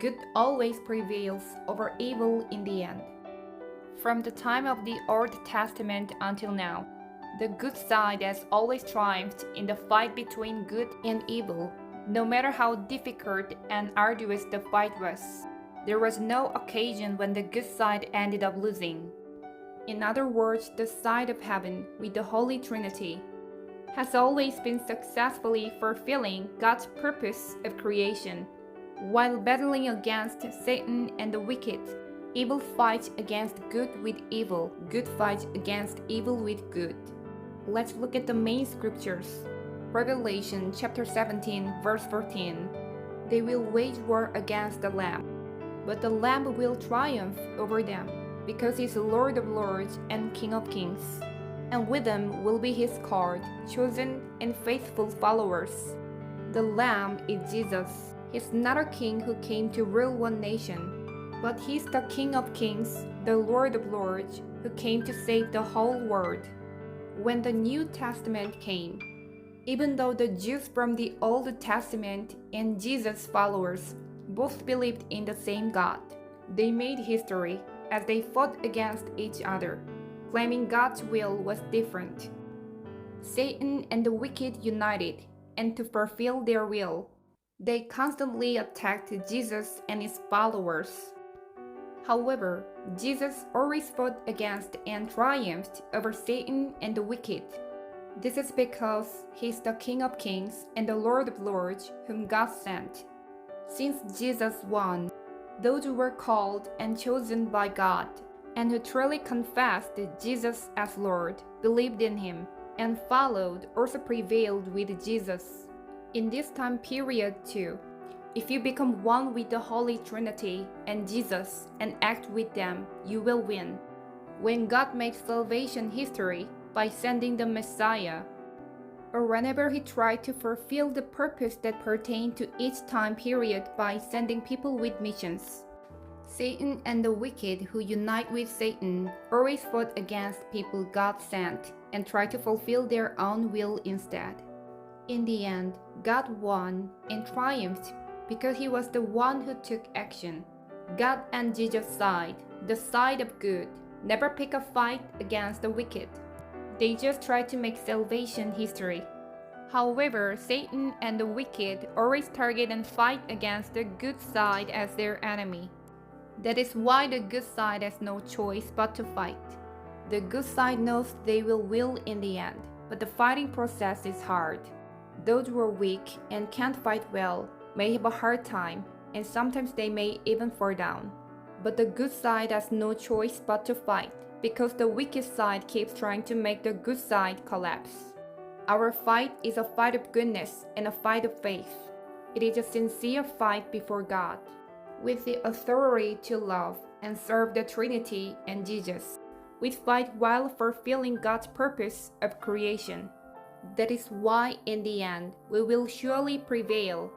Good always prevails over evil in the end. From the time of the Old Testament until now, the good side has always triumphed in the fight between good and evil, no matter how difficult and arduous the fight was. There was no occasion when the good side ended up losing. In other words, the side of heaven with the Holy Trinity has always been successfully fulfilling God's purpose of creation, while battling against Satan and the wicked. Evil fights against good with evil, good fights against evil with good. Let's look at the main scriptures. Revelation chapter 17 verse 14. They will wage war against the Lamb, but the Lamb will triumph over them, because he is Lord of lords and King of kings. And with them will be his called, chosen, and faithful followers. The Lamb is Jesus. He's not a king who came to rule one nation, but he's the King of kings, the Lord of lords, who came to save the whole world. When the New Testament came, even though the Jews from the Old Testament and Jesus' followers both believed in the same God, they made history as they fought against each other, claiming God's will was different. Satan and the wicked united, and to fulfill their will, they constantly attacked Jesus and his followers. However, Jesus always fought against and triumphed over Satan and the wicked. This is because he is the King of kings and the Lord of lords whom God sent. Since Jesus won, those who were called and chosen by God, and who truly confessed Jesus as Lord, believed in him, and followed also prevailed with Jesus. In this time period too, if you become one with the Holy Trinity and Jesus and act with them, you will win. When God made salvation history by sending the Messiah, or whenever he tried to fulfill the purpose that pertained to each time period by sending people with missions, Satan and the wicked who unite with Satan always fought against people God sent and tried to fulfill their own will instead. In the end, God won and triumphed because he was the one who took action. God and Jesus' side, the side of good, never pick a fight against the wicked. They just try to make salvation history. However, Satan and the wicked always target and fight against the good side as their enemy. That is why the good side has no choice but to fight. The good side knows they will win in the end, but the fighting process is hard. Those who are weak and can't fight well may have a hard time, and sometimes they may even fall down. But the good side has no choice but to fight, because the wicked side keeps trying to make the good side collapse. Our fight is a fight of goodness and a fight of faith. It is a sincere fight before God, with the authority to love and serve the Trinity and Jesus. We fight while fulfilling God's purpose of creation. That is why in the end we will surely prevail